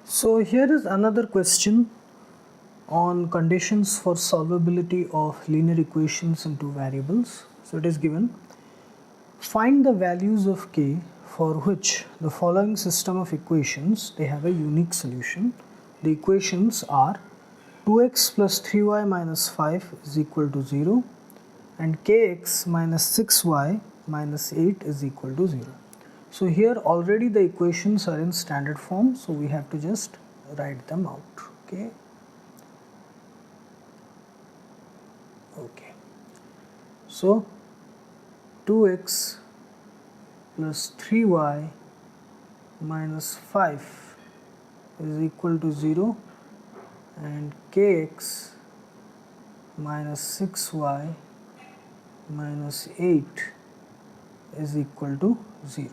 So here is another question on conditions for solvability of linear equations in two variables. So it is given, find the values of k for which the following system of equations they have a unique solution. The equations are 2x plus 3y minus 5 is equal to 0 and kx minus 6y minus 8 is equal to 0. So here already the equations are in standard form, so we have to just write them out. Okay. So 2x plus 3y minus 5 is equal to 0 and kx minus 6y minus 8 is equal to 0.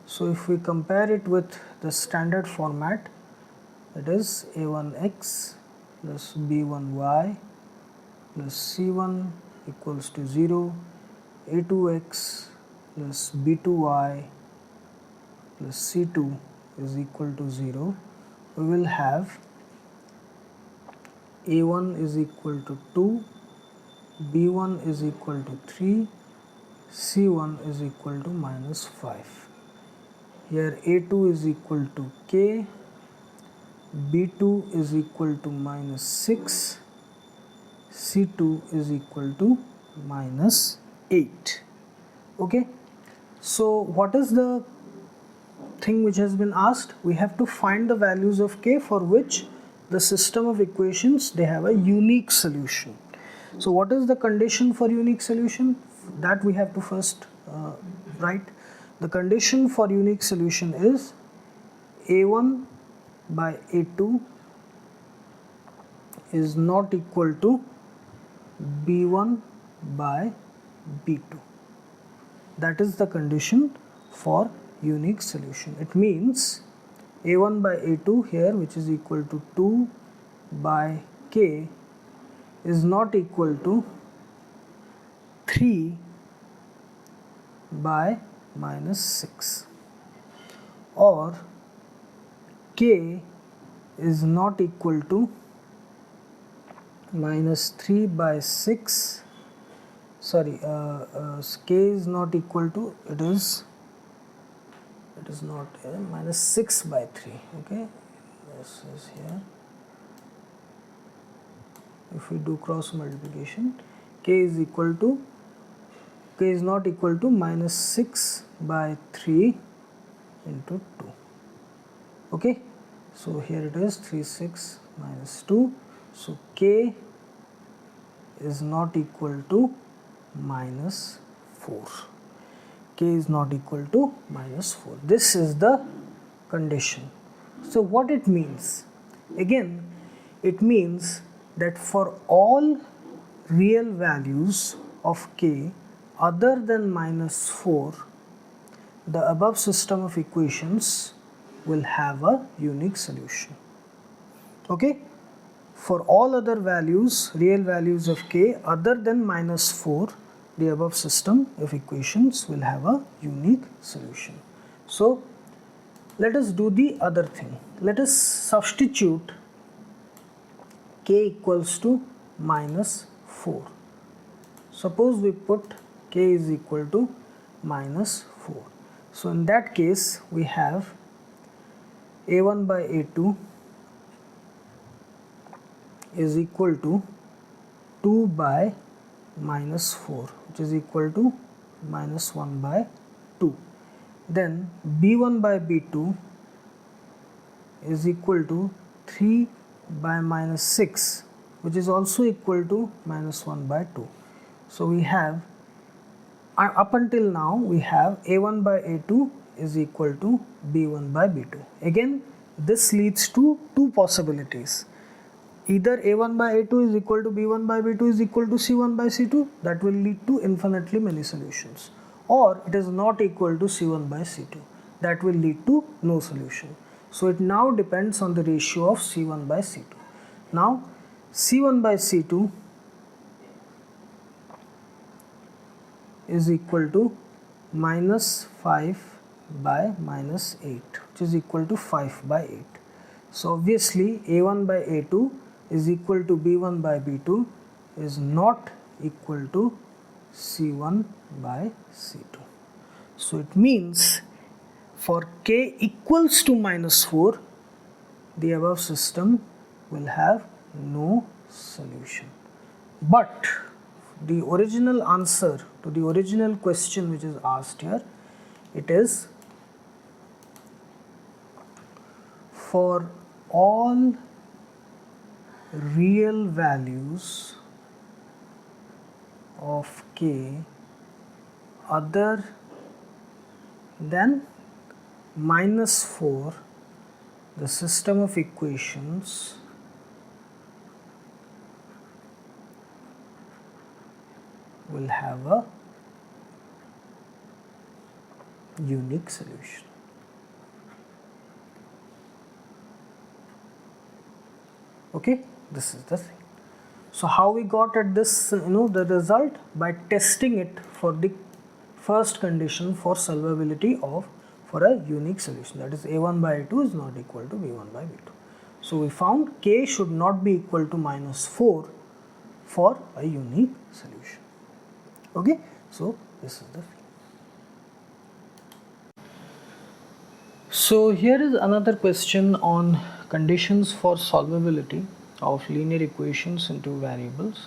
So if we compare it with the standard format, it is a1x plus b1y plus c1 equals to 0, a2x plus b2y plus c2 is equal to 0. We will have a1 is equal to 2, b1 is equal to 3, c1 is equal to minus 5. Here a2 is equal to k, b2 is equal to minus 6, c2 is equal to minus 8. Okay, so what is the thing which has been asked? We have to find the values of k for which the system of equations they have a unique solution. So what is the condition for unique solution? That we have to first write. The condition for unique solution is a1 by a2 is not equal to b1 by b2. That is the condition for unique solution. It means a1 by a2 here, which is equal to 2 by k, is not equal to 3 by minus 6, or k is not equal to minus 3 by 6, sorry, k is not equal to, it is not minus 6 by 3. Okay, this is here. If we do cross multiplication, k is not equal to minus 6 by 3 into 2. Okay, so here it is 3 6 minus 2. So k is not equal to minus 4. K is not equal to minus 4. This is the condition. So what it means? Again, it means that for all real values of k other than minus 4, the above system of equations will have a unique solution. Okay? For all other values, real values of k other than minus 4, the above system of equations will have a unique solution. So let us do the other thing. Let us substitute k equals to minus 4. Suppose we put k is equal to minus 4. So in that case we have a1 by a2 is equal to 2 by minus 4, which is equal to minus 1 by 2. Then b1 by b2 is equal to 3 by minus 6, which is also equal to minus 1 by 2. So we have, up until now we have a1 by a2 is equal to b1 by b2. Again, this leads to two possibilities. Either a1 by a2 is equal to b1 by b2 is equal to c1 by c2, that will lead to infinitely many solutions, or it is not equal to c1 by c2, that will lead to no solution. So it now depends on the ratio of c1 by c2. Now c1 by c2 is equal to minus 5 by minus 8, which is equal to 5 by 8. So obviously A1 by A2 is equal to B1 by B2 is not equal to C1 by C2. So it means for K equals to -4, the above system will have no solution. But the original answer to the original question which is asked here, it is for all real values of K other than -4, the system of equations will have a unique solution. Okay, this is the thing. So how we got at this, the result? By testing it for the first condition for solvability for a unique solution, that is A1 by A2 is not equal to B1 by B2. So we found K should not be equal to -4 for a unique solution. Okay, so this is the thing. So here is another question on conditions for solvability of linear equations in two variables.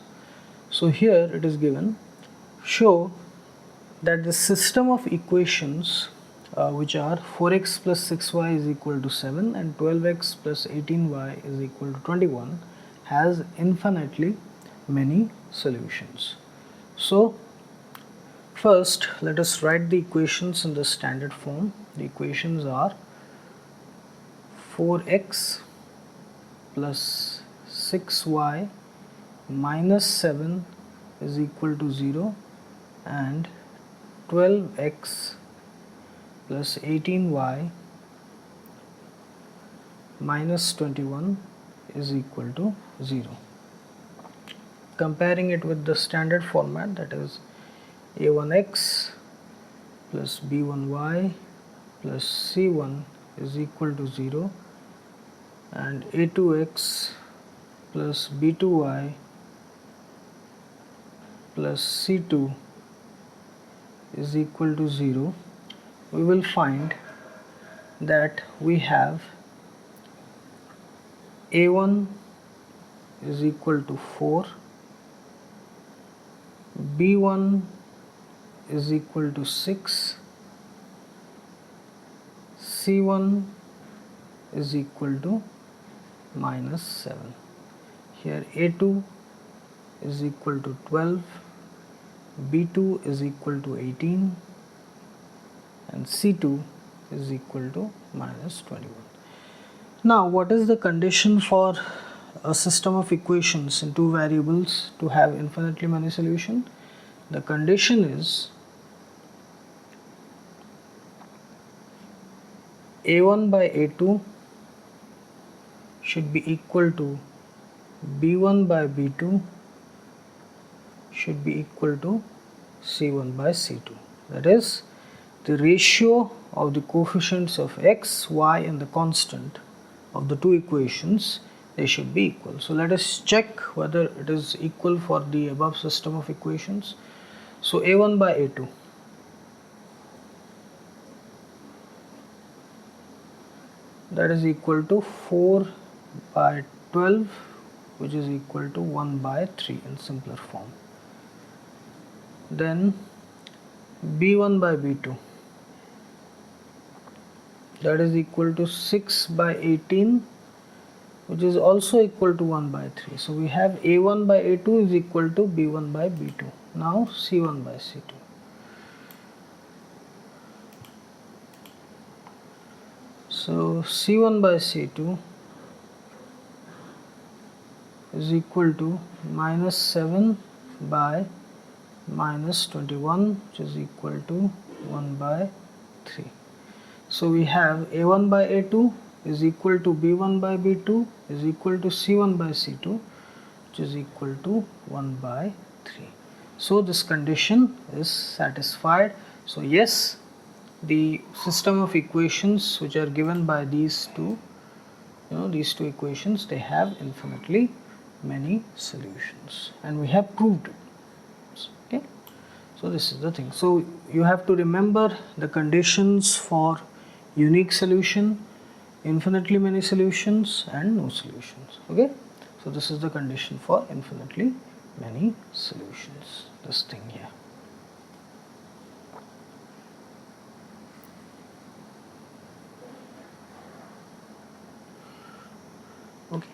So here it is given, show that the system of equations which are 4x plus 6y is equal to 7 and 12x plus 18y is equal to 21 has infinitely many solutions. So first let us write the equations in the standard form. The equations are 4x plus 6y minus 7 is equal to 0 and 12x plus 18y minus 21 is equal to 0. Comparing it with the standard format, that is a1x plus b1y plus c1 is equal to 0 and a2x plus b2y plus c2 is equal to 0, we will find that we have a1 is equal to 4, b1 is equal to 6, c1 is equal to minus 7. Here a2 is equal to 12, b2 is equal to 18 and c2 is equal to minus 21. Now what is the condition for a system of equations in two variables to have infinitely many solutions? The condition is a1 by a2 should be equal to b1 by b2 should be equal to c1 by c2. That is, the ratio of the coefficients of x, y and the constant of the two equations, they should be equal. So let us check whether it is equal for the above system of equations. So a1 by a2, that is equal to 4 by 12, which is equal to 1 by 3 in simpler form. Then b1 by b2, that is equal to 6 by 18, which is also equal to 1 by 3. So we have a1 by a2 is equal to b1 by b2. Now c1 by c2. So c1 by c2 is equal to minus 7 by minus 21, which is equal to 1 by 3. So we have a1 by a2 is equal to b1 by b2 is equal to c1 by c2, which is equal to 1 by 3. So this condition is satisfied. So yes, the system of equations which are given by these two these two equations, they have infinitely many solutions, and we have proved it. Okay, so this is the thing. So you have to remember the conditions for unique solution, infinitely many solutions, and no solutions. Okay, so this is the condition for infinitely many solutions, this thing here. Okay.